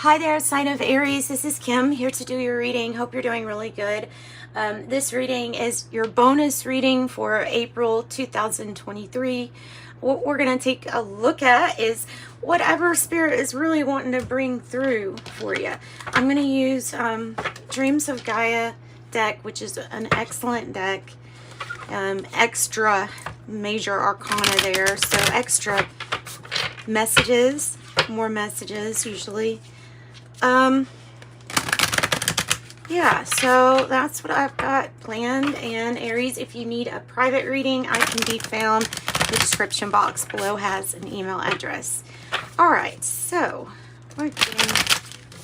Hi there, sign of Aries. This is Kim here to do your reading. Hope you're doing really good. This reading is your bonus reading for April 2023. What we're going to take a look at is whatever Spirit is really wanting to bring through for you. I'm going to use Dreams of Gaia deck, which is an excellent deck. Extra major arcana there, so extra messages, more messages usually. Yeah, so that's what I've got planned. And Aries, if you need a private reading, I can be found. The description box below has an email address. All right, so we're getting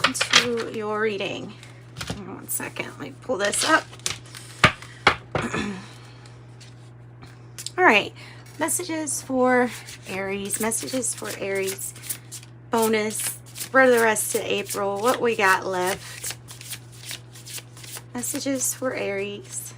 into your reading. Hang on 1 second, let me pull this up. All right, messages for Aries, bonus for the rest of April, what we got left. Messages for Aries.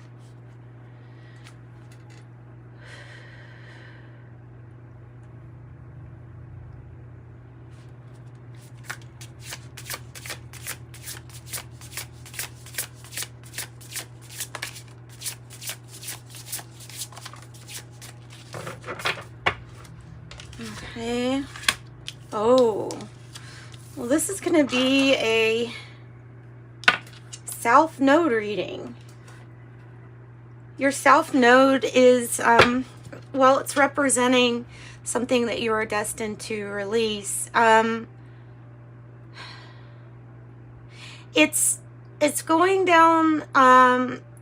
Okay. Oh. Well, this is going to be a South Node reading. Your South Node is, well, it's representing something that you are destined to release. It's going down,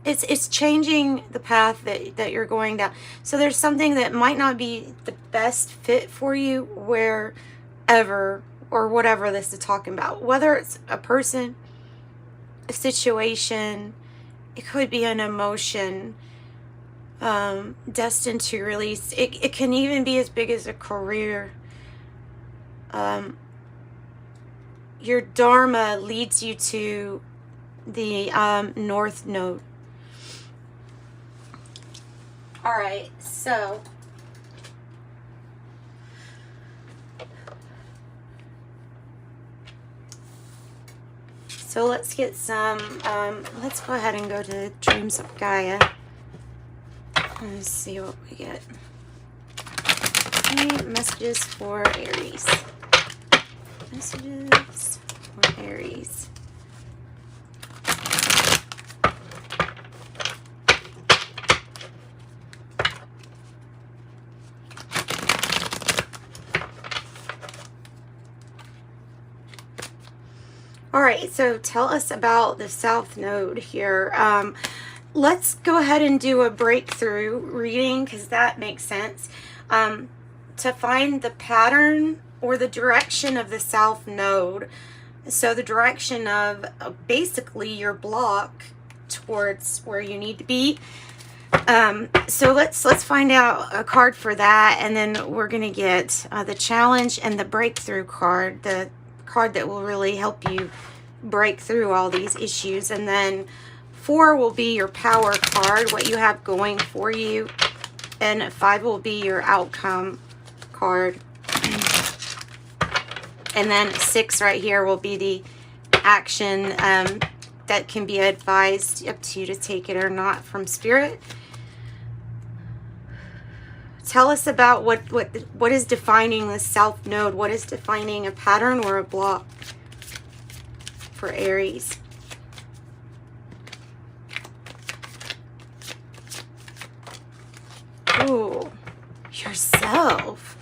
it's changing the path that you're going down. So there's something that might not be the best fit for you wherever or whatever this is talking about. Whether it's a person, a situation, it could be an emotion, destined to release. It can even be as big as a career. Your Dharma leads you to the North Node. All right, so let's get some, let's go ahead and go to Dreams of Gaia. Let's see what we get. Okay, messages for Aries. Messages for Aries. All right, so tell us about the South Node here. Let's go ahead and do a breakthrough reading because that makes sense. To find the pattern or the direction of the South Node. So the direction of basically your block towards where you need to be. So let's find out a card for that, and then we're going to get the challenge and the breakthrough card, the card that will really help you break through all these issues. And then 4 will be your power card, what you have going for you, and 5 will be your outcome card, and then 6 right here will be the action that can be advised, up to you to take it or not from Spirit. Tell us about what is defining the South Node. What is defining a pattern or a block for Aries? Ooh, yourself.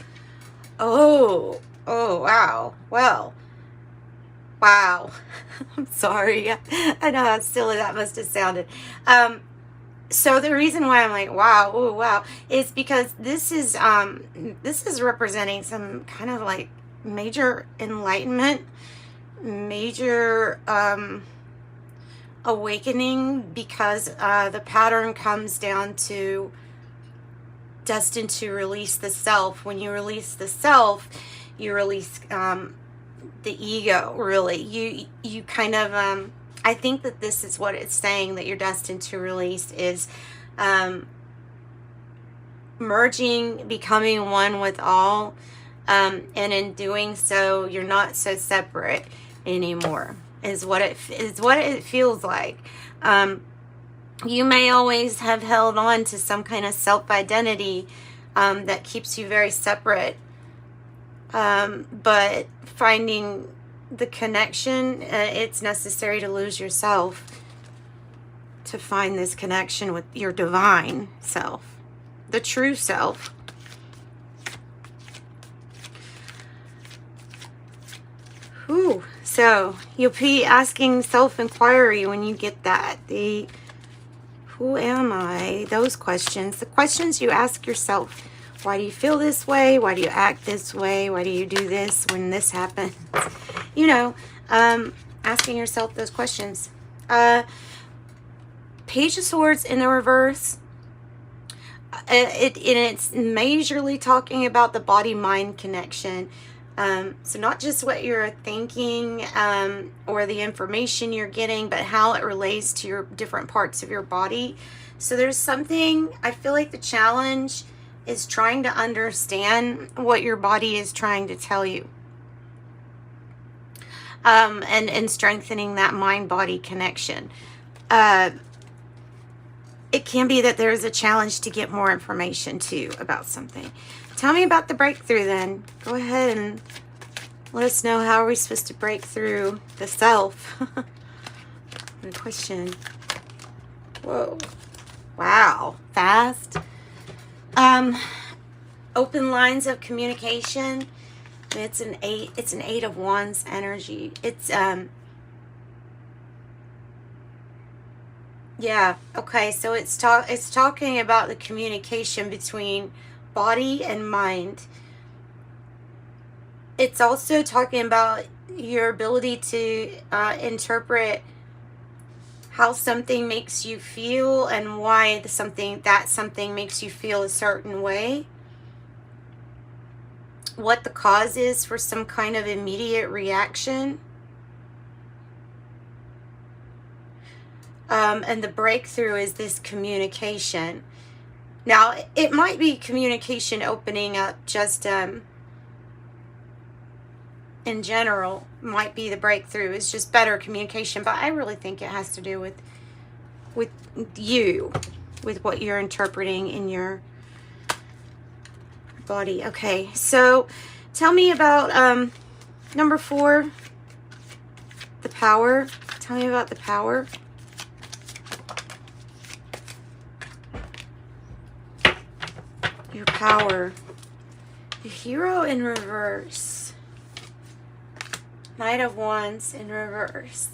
Oh, wow. Well, wow. I'm sorry. I know how silly that must have sounded. So the reason why I'm like, wow, oh, wow, is because this is representing some kind of like major enlightenment, major awakening, because the pattern comes down to destined to release the self. When you release the self, you release the ego, really. You kind of I think that this is what it's saying, that you're destined to release is merging, becoming one with all, and in doing so, you're not so separate. anymore, is what it feels like. You may always have held on to some kind of self-identity that keeps you very separate, but finding the connection, it's necessary to lose yourself to find this connection with your divine self, the true self. Whew. So you'll be asking self-inquiry when you get that. Who am I? Those questions. The questions you ask yourself. Why do you feel this way? Why do you act this way? Why do you do this when this happens? You know, asking yourself those questions. Page of Swords in the reverse. It's majorly talking about the body-mind connection. So not just what you're thinking or the information you're getting, but how it relates to your different parts of your body. So there's something, I feel like the challenge is trying to understand what your body is trying to tell you. And strengthening that mind-body connection. It can be that there's a challenge to get more information too about something. Tell me about the breakthrough then. Go ahead and let us know, how are we supposed to break through the self? Good question. Whoa. Wow. Fast. Open lines of communication. It's an 8. It's an 8 of Wands energy. It's yeah. Okay. So it's talking about the communication between body and mind. It's also talking about your ability to interpret how something makes you feel and why that something makes you feel a certain way. What the cause is for some kind of immediate reaction. And the breakthrough is this communication. Now, it might be communication opening up just in general, might be the breakthrough. It's just better communication, but I really think it has to do with you, with what you're interpreting in your body. Okay, so tell me about number 4, the power. Tell me about the power. Your power. The Hero in reverse. Knight of Wands in reverse.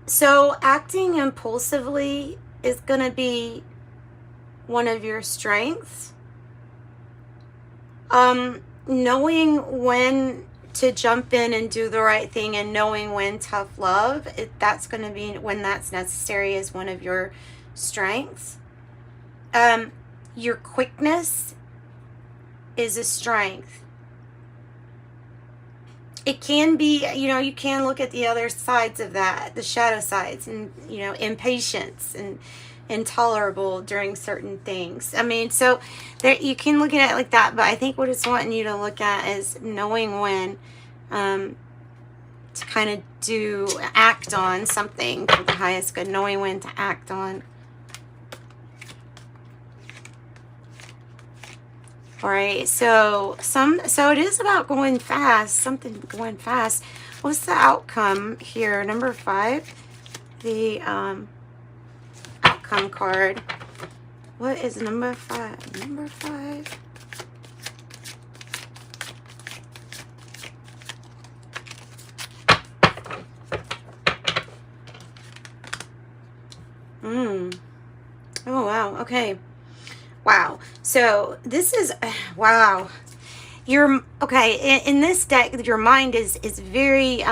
So acting impulsively is going to be one of your strengths. Knowing when to jump in and do the right thing, and knowing when tough love, that's going to be when that's necessary, is one of your strengths. Your quickness is a strength. It can be, you can look at the other sides of that, the shadow sides, and, impatience and intolerable during certain things. I mean, so there, you can look at it like that, but I think what it's wanting you to look at is knowing when to kind of act on something for the highest good, knowing when to act on. All right, so it is about going fast, something going fast. What's the outcome here? Number 5, the outcome card. What is number 5? Number 5. Oh, wow. Okay. Wow. So this is, wow. Okay, in this deck, your mind is very,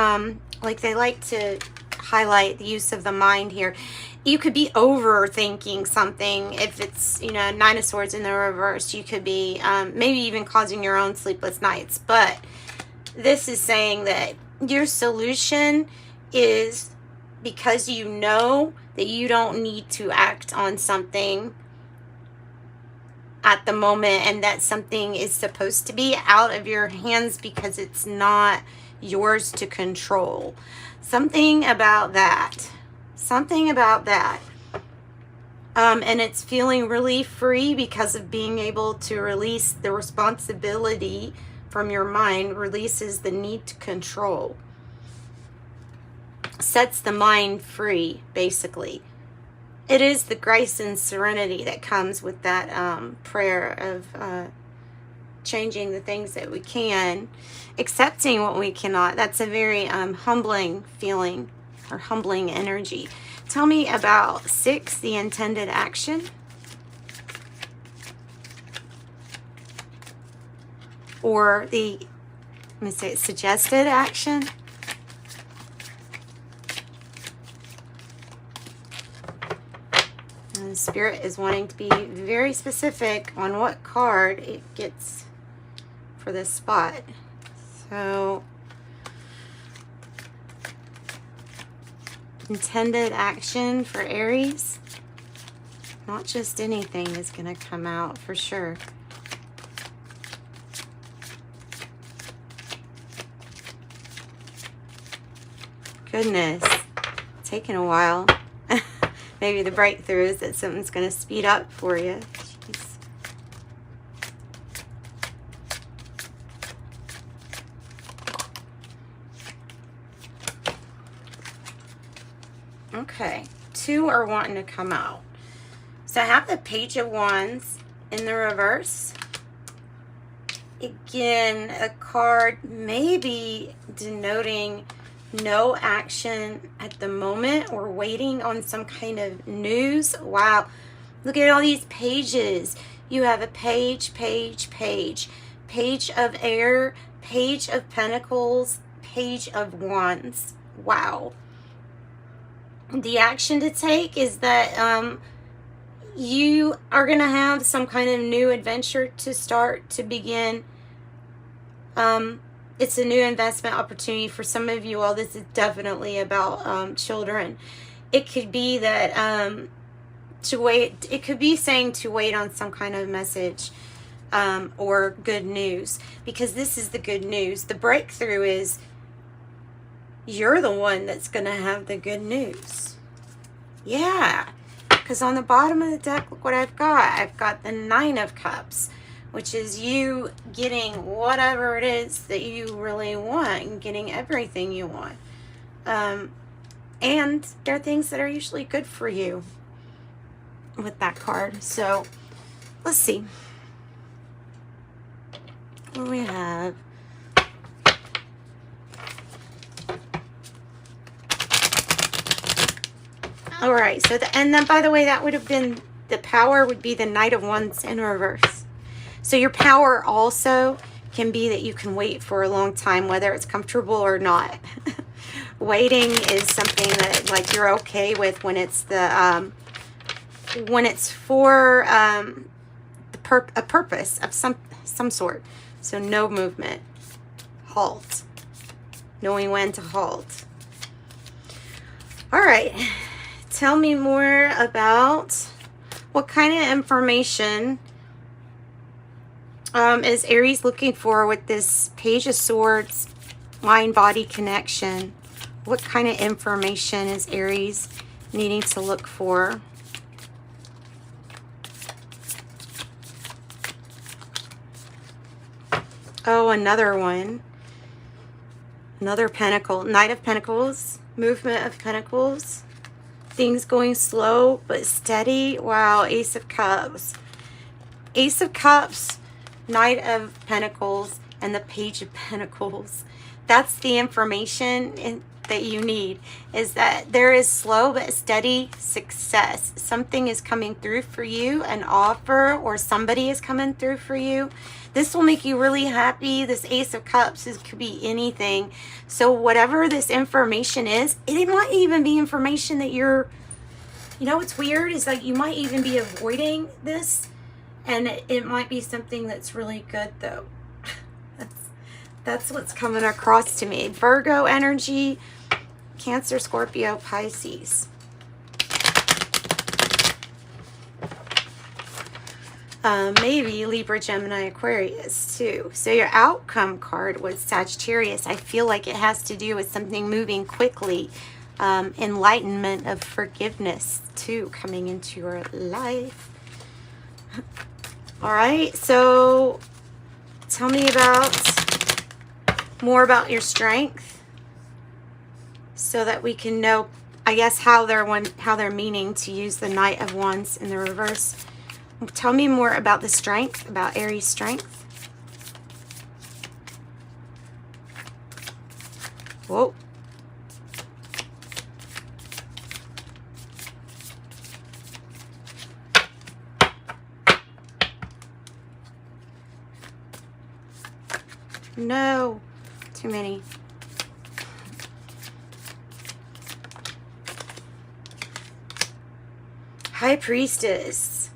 like they like to highlight the use of the mind here. You could be overthinking something. If it's, Nine of Swords in the reverse, you could be maybe even causing your own sleepless nights. But this is saying that your solution is because you know that you don't need to act on something at the moment, and that something is supposed to be out of your hands because it's not yours to control. Something about that. Something about that. And it's feeling really free because of being able to release the responsibility from your mind, releases the need to control. Sets the mind free, basically. It is the grace and serenity that comes with that prayer of changing the things that we can, accepting what we cannot. That's a very humbling feeling, or humbling energy. Tell me about 6, the intended action. Or the, let me say it, suggested action. And the Spirit is wanting to be very specific on what card it gets for this spot. So, intended action for Aries. Not just anything is going to come out for sure. Goodness, taking a while. Maybe the breakthrough is that something's going to speed up for you. Jeez. Okay, 2 are wanting to come out. So I have the Page of Wands in the reverse. Again, a card maybe denoting no action at the moment, or waiting on some kind of news. Wow, look at all these pages. You have a page, page, page, Page of Air, Page of Pentacles, Page of Wands. Wow. The action to take is that you are going to have some kind of new adventure to start, to begin. It's a new investment opportunity for some of you all. This is definitely about children. It could be that to wait. It could be saying to wait on some kind of message or good news, because this is the good news. The breakthrough is you're the one that's going to have the good news. Yeah, because on the bottom of the deck, look what I've got. I've got the 9 of Cups, which is you getting whatever it is that you really want, and getting everything you want. And there are things that are usually good for you with that card. So let's see what we have. All right, so and then, by the way, that would have been, the power would be the Knight of Wands in reverse. So your power also can be that you can wait for a long time, whether it's comfortable or not. Waiting is something that, like, you're okay with when it's the when it's for a purpose of some sort. So no movement, halt, knowing when to halt. All right, tell me more about what kind of information is Aries looking for with this Page of Swords, mind-body connection. What kind of information is Aries needing to look for? Oh, another one. Another Pentacle. Knight of Pentacles. Movement of Pentacles. Things going slow but steady. Wow, Ace of Cups. Ace of Cups, Knight of Pentacles, and the Page of Pentacles. That's the information that you need, is that there is slow but steady success. Something is coming through for you, an offer, or somebody is coming through for you. This will make you really happy. This Ace of Cups could be anything. So whatever this information is, it might even be information that you're, you know what's weird is like you might even be avoiding this, and it might be something that's really good though. That's what's coming across to me. Virgo energy, Cancer, Scorpio, Pisces. maybe Libra, Gemini, Aquarius too. So your outcome card was Sagittarius. I feel like it has to do with something moving quickly. Enlightenment of forgiveness too coming into your life. All right, so tell me more about your strength so that we can know, I guess, how they're meaning to use the Knight of Wands in the reverse. Tell me more about the strength, about Aries strength. Whoa. No, too many. High Priestess.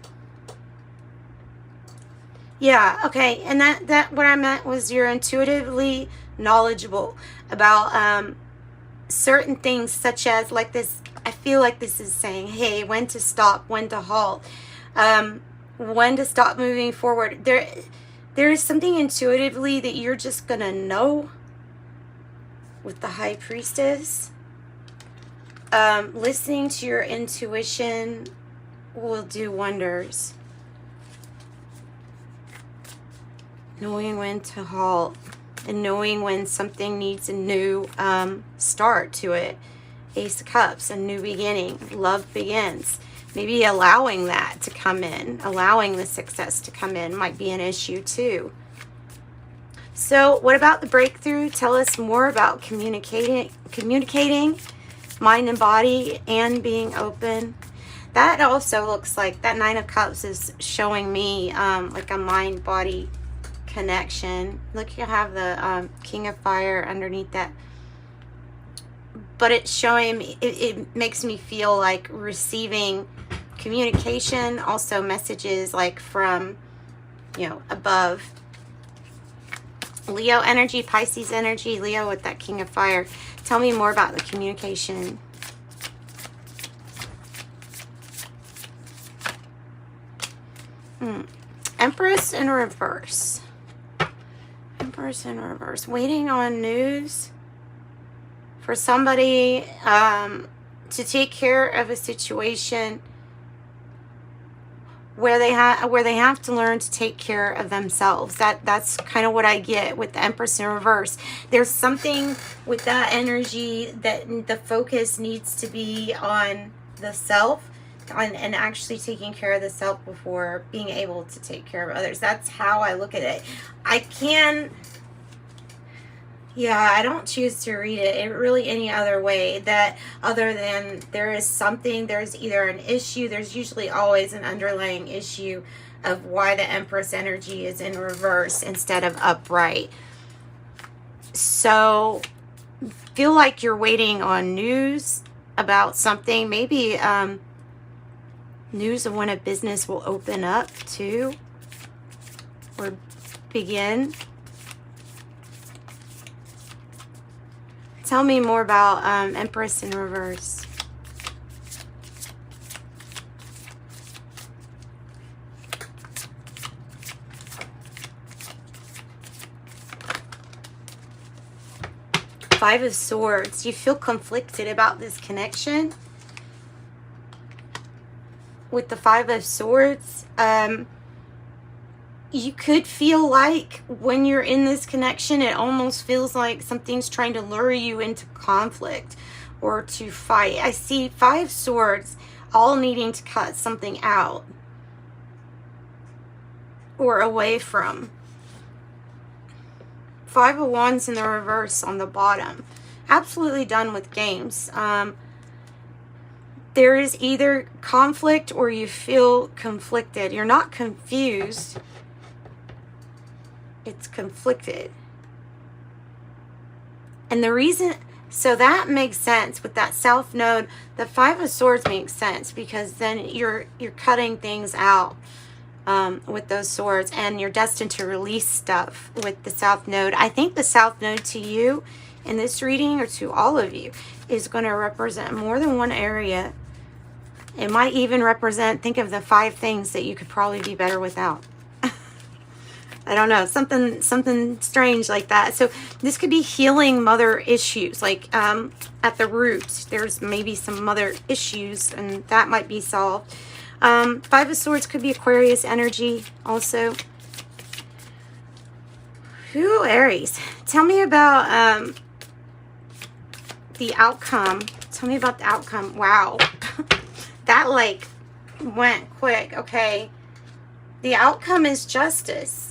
Yeah, okay. And that what I meant was you're intuitively knowledgeable about certain things, such as like this. I feel like this is saying, hey, when to stop, when to halt, when to stop moving forward. There is something intuitively that you're just going to know with the High Priestess. Listening to your intuition will do wonders. Knowing when to halt and knowing when something needs a new start to it. Ace of Cups, a new beginning. Love begins. Maybe allowing that to come in, allowing the success to come in might be an issue too. So what about the breakthrough? Tell us more about communicating mind and body and being open. That also looks like that Nine of Cups is showing me like a mind-body connection. Look, you have the King of Fire underneath that. But it's showing me, it makes me feel like receiving communication, also messages like from, above. Leo energy, Pisces energy, Leo with that King of Fire. Tell me more about the communication. Empress in reverse. Empress in reverse. Waiting on news for somebody to take care of a situation where they have to learn to take care of themselves. That's kind of what I get with the Empress in reverse. There's something with that energy that the focus needs to be on the self and actually taking care of the self before being able to take care of others. That's how I look at it. I don't choose to read it really any other way, that other than there's either an issue, there's usually always an underlying issue of why the Empress energy is in reverse instead of upright. So feel like you're waiting on news about something, maybe news of when a business will open up too or begin. Tell me more about Empress in reverse. Five of Swords. You feel conflicted about this connection with the Five of Swords. You could feel like when you're in this connection, it almost feels like something's trying to lure you into conflict or to fight. I see Five Swords all needing to cut something out or away from. Five of Wands in the reverse on the bottom. Absolutely done with games. There is either conflict or you feel conflicted. You're not confused. It's conflicted. And the reason, so that makes sense with that South Node. The Five of Swords makes sense because then you're cutting things out with those swords, and you're destined to release stuff with the South Node. I think the South Node to you in this reading, or to all of you, is going to represent more than one area It might even represent, think of the 5 things that you could probably be better without. I don't know, something strange like that. So this could be healing mother issues, like at the root, there's maybe some mother issues, and that might be solved. 5 of Swords could be Aquarius energy also. Ooh, Aries. Tell me about the outcome. Tell me about the outcome. Wow. That like went quick. Okay. The outcome is justice.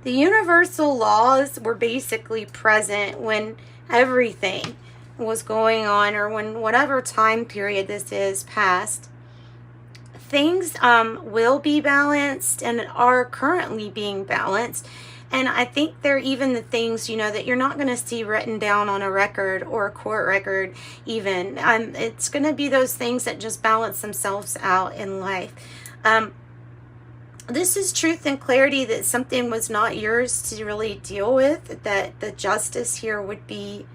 The universal laws were basically present when everything was going on, or when whatever time period this is passed. Things will be balanced and are currently being balanced. And I think they're even the things, you know, that you're not going to see written down on a record or a court record even. It's going to be those things that just balance themselves out in life. This is truth and clarity that something was not yours to really deal with, that the justice here would be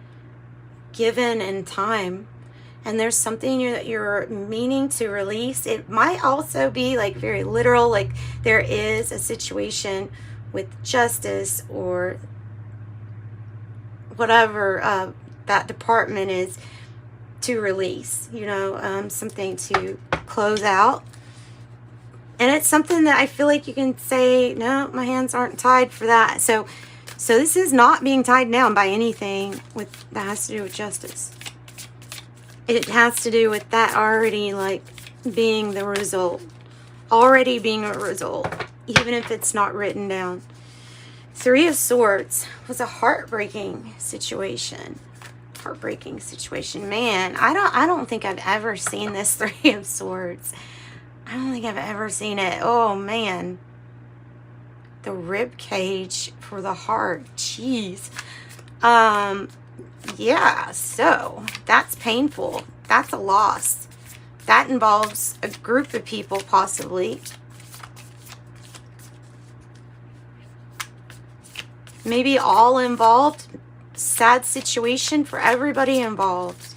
given in time. And there's something that you're meaning to release. It might also be like very literal, like there is a situation with justice or whatever that department is to release, you know, something to close out. And it's something that I feel like you can say, no, my hands aren't tied for that. So this is not being tied down by anything that has to do with justice. It has to do with that already like being the result. Already being a result. Even if it's not written down. 3 of Swords was a heartbreaking situation. Heartbreaking situation. Man, I don't think I've ever seen this 3 of Swords. I don't think I've ever seen it. Oh, man. The rib cage for the heart. Jeez. Yeah, so that's painful. That's a loss. That involves a group of people, possibly. Maybe all involved. Sad situation for everybody involved.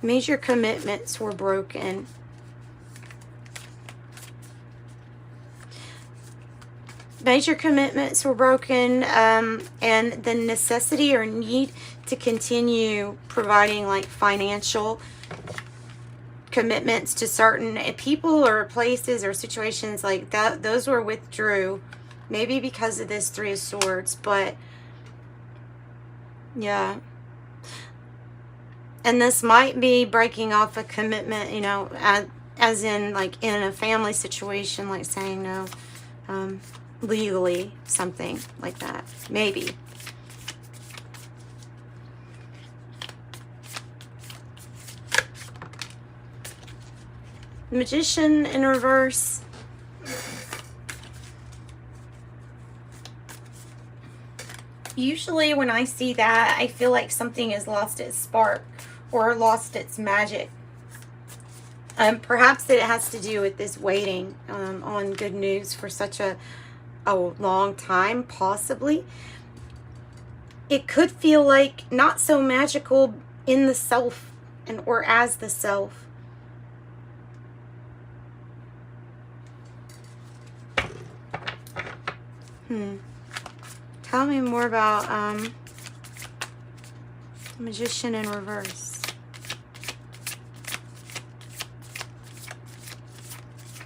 Major commitments were broken. Major commitments were broken, and the necessity or need to continue providing like financial commitments to certain people or places or situations like that, those were withdrew, maybe because of this 3 of Swords. But yeah, and this might be breaking off a commitment, you know, as in like in a family situation, like saying no, legally, something like that, maybe. Magician in reverse. Usually when I see that, I feel like something has lost its spark or lost its magic. Perhaps it has to do with this waiting on good news for such a long time, possibly. It could feel like not so magical in the self or as the self. Tell me more about Magician in reverse.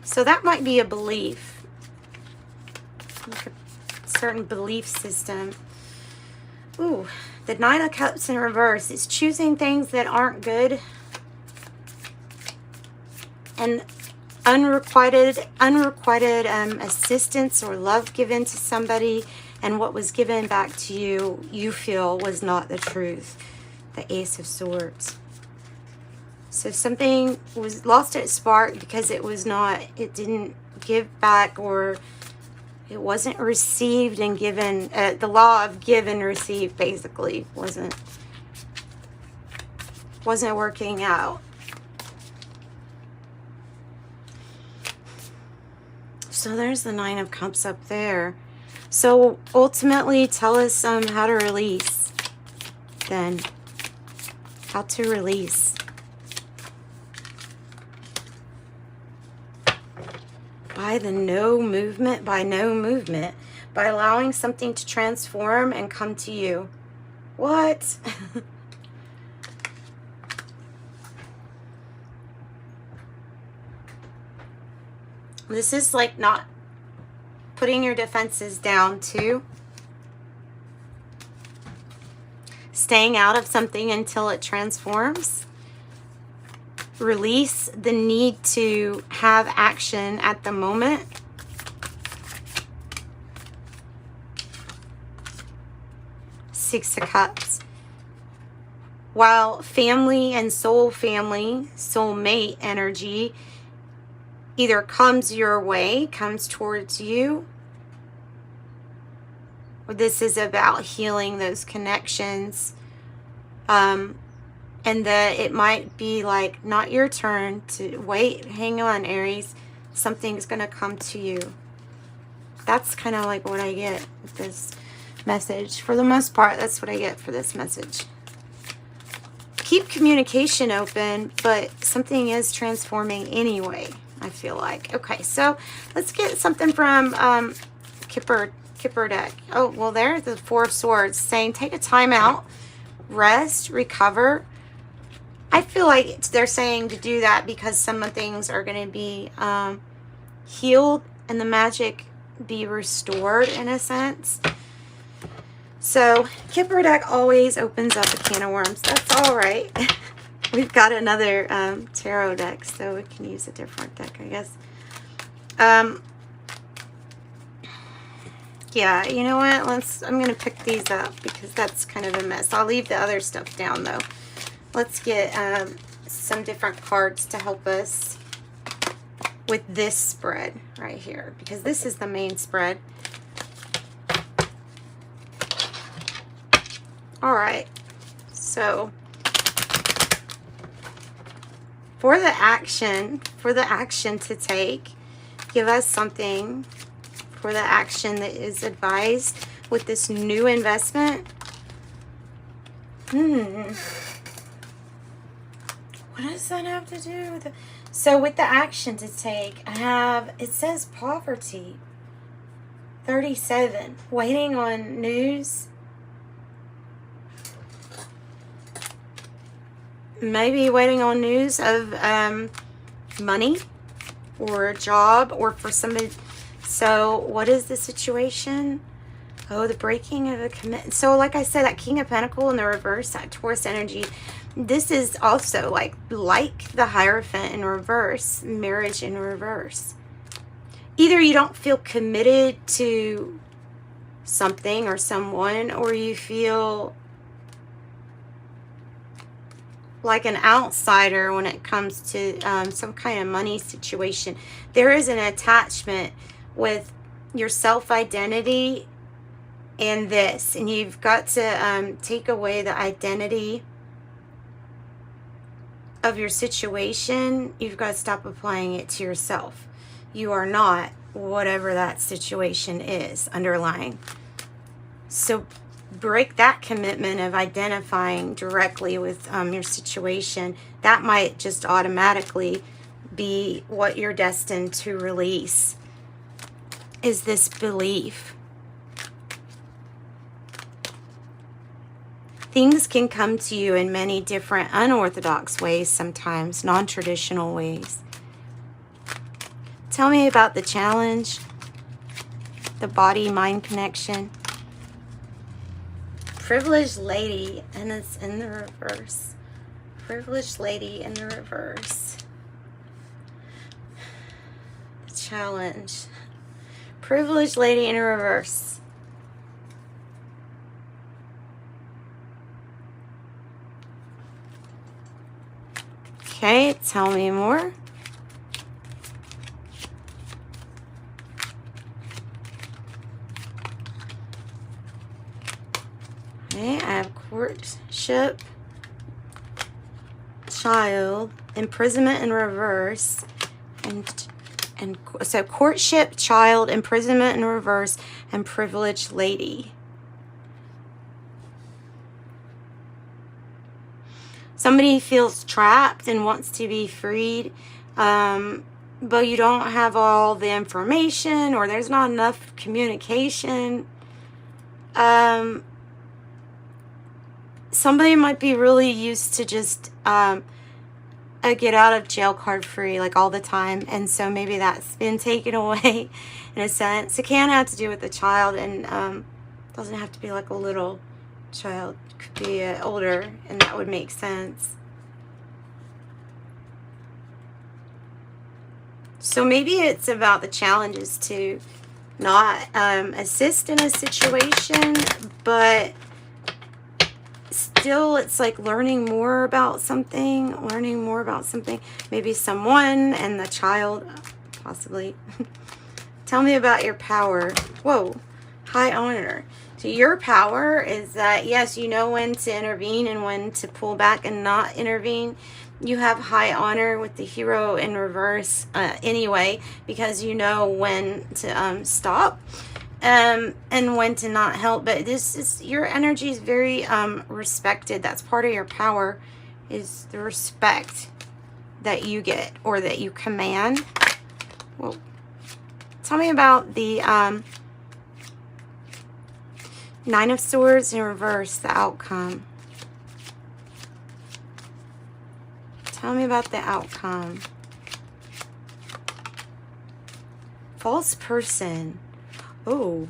So that might be a belief. Like a certain belief system. Ooh, the 9 of Cups in reverse is choosing things that aren't good. And unrequited assistance or love given to somebody, and what was given back to you, you feel was not the truth. The Ace of Swords. So something was lost its spark because it didn't give back, or it wasn't received and given. The law of give and receive basically wasn't working out. So there's the 9 of Cups up there. So ultimately, tell us how to release. within. How to release. By the no movement, by no movement. By allowing something to transform and come to you. What? This is like not putting your defenses down too. Staying out of something until it transforms. Release the need to have action at the moment. Six of Cups. While family and soulmate energy either comes your way, comes towards you, or this is about healing those connections, and that it might be like not your turn to wait, hang on, Aries, something's going to come to you. That's kind of like what I get with this message. For the most part, that's what I get for this message. Keep communication open, but something is transforming anyway, I feel like. Okay, so let's get something from Kipper deck. Oh, well, there's the Four of Swords saying take a time out, rest, recover. I feel like they're saying to do that because some of things are going to be healed and the magic be restored in a sense. So Kipper deck always opens up a can of worms. That's all right. We've got another tarot deck, so we can use a different deck, I guess. Yeah, you know what? I'm going to pick these up because that's kind of a mess. I'll leave the other stuff down, though. Let's get some different cards to help us with this spread right here, because this is the main spread. All right, so for the action to take, give us something for the action that is advised with this new investment. What does that have to do with it? So with the action to take, I have, it says poverty. 37, waiting on news. Maybe waiting on news of money or a job or for somebody. So what is the situation? Oh, the breaking of a commitment. So like I said, that King of Pentacles in the reverse, that Taurus energy, this is also like the Hierophant in reverse, marriage in reverse. Either you don't feel committed to something or someone, or you feel like an outsider when it comes to some kind of money situation. There is an attachment with your self-identity and this, and you've got to take away the identity of your situation. You've got to stop applying it to yourself. You are not whatever that situation is underlying. So break that commitment of identifying directly with your situation. That might just automatically be what you're destined to release, is this belief. Things can come to you in many different unorthodox ways sometimes, non-traditional ways. Tell me about the challenge, the body-mind connection. Privileged lady, and it's in the reverse. Privileged lady in the reverse. The challenge. Privileged lady in reverse. Okay, tell me more. Okay, I have courtship, child, imprisonment in reverse, and so courtship, child, imprisonment in reverse, and privileged lady. somebody feels trapped and wants to be freed, but you don't have all the information, or there's not enough communication. Somebody might be really used to just a get out of jail card free, like all the time, and so maybe that's been taken away in a sense. It can have to do with the child, and doesn't have to be like a little child. It could be older, and that would make sense. So maybe it's about the challenges to not assist in a situation, but still it's like learning more about something, maybe someone and the child, possibly. Tell me about your power. Whoa, high honor. So your power is that, yes, you know when to intervene and when to pull back and not intervene. You have high honor with the hero in reverse anyway, because you know when to stop and when to not help. But this is, your energy is very respected. That's part of your power, is the respect that you get or that you command. Well, tell me about the Nine of Swords in reverse, the outcome. Tell me about the outcome. False person. Oh,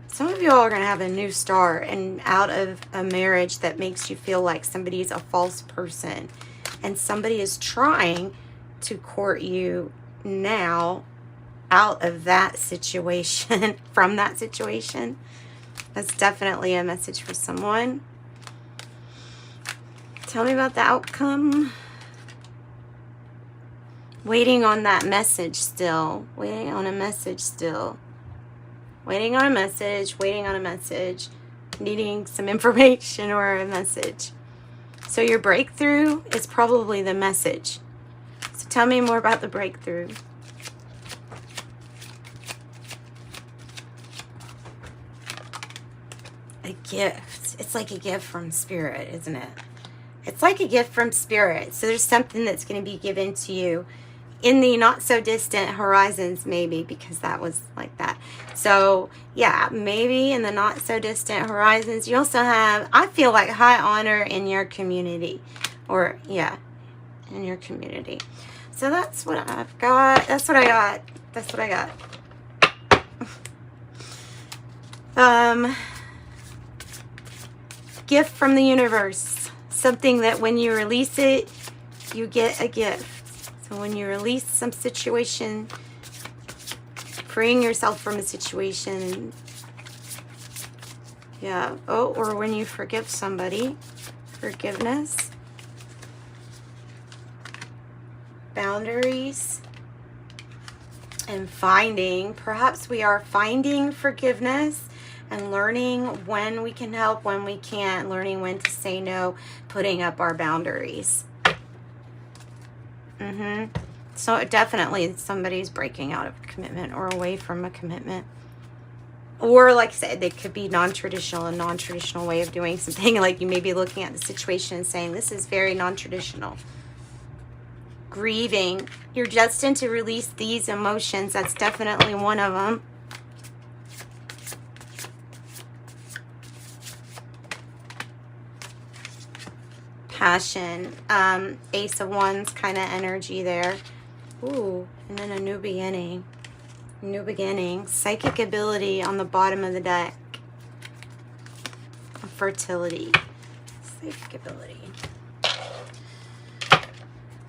some of y'all are going to have a new start and out of a marriage that makes you feel like somebody's a false person. And somebody is trying to court you now out of that situation, from that situation. That's definitely a message for someone. Tell me about the outcome. Waiting on that message still. Waiting on a message still. Waiting on a message. Waiting on a message. Needing some information or a message. So your breakthrough is probably the message. So tell me more about the breakthrough. A gift. It's like a gift from spirit, isn't it? It's like a gift from spirit. So there's something that's going to be given to you in the not so distant horizons, maybe, because that was like that. So yeah, maybe in the not so distant horizons. You also have, I feel like, high honor in your community, or yeah, in your community. So that's what I've got. That's what I got. That's what I got. Gift from the universe. Something that when you release it, you get a gift. So when you release some situation, freeing yourself from a situation, yeah, oh, or when you forgive somebody, forgiveness, boundaries, and finding, perhaps we are finding forgiveness and learning when we can help, when we can't, learning when to say no, putting up our boundaries. So definitely somebody's breaking out of a commitment or away from a commitment. Or like I said, they could be non-traditional, a non-traditional way of doing something. Like you may be looking at the situation and saying, this is very non-traditional. Grieving. You're destined to release these emotions. That's definitely one of them. Passion, Ace of Wands kind of energy there. Ooh, and then a new beginning. New beginning. Psychic ability on the bottom of the deck. Fertility. Psychic ability.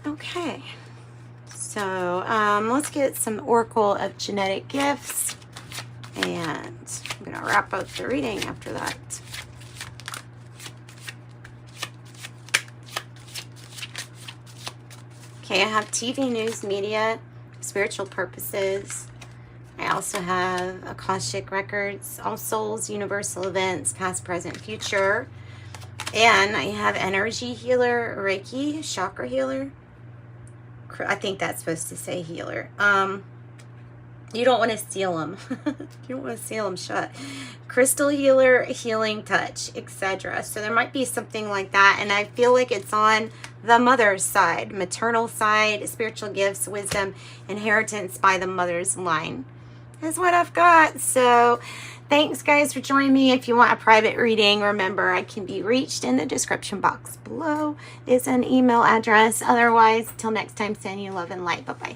Okay. So, let's get some Oracle of Genetic Gifts. And I'm going to wrap up the reading after that. Okay, I have TV, news, media, spiritual purposes. I also have Akashic Records, All Souls, Universal Events, Past, Present, Future. And I have Energy Healer, Reiki, Chakra Healer. I think that's supposed to say healer. You don't want to seal them. You don't want to seal them shut. Crystal healer, healing touch, etc. So there might be something like that. And I feel like it's on the mother's side, maternal side, spiritual gifts, wisdom, inheritance by the mother's line is what I've got. So thanks guys for joining me. If you want a private reading, remember I can be reached in the description box below. There's an email address. Otherwise, till next time, sending you love and light. Bye-bye.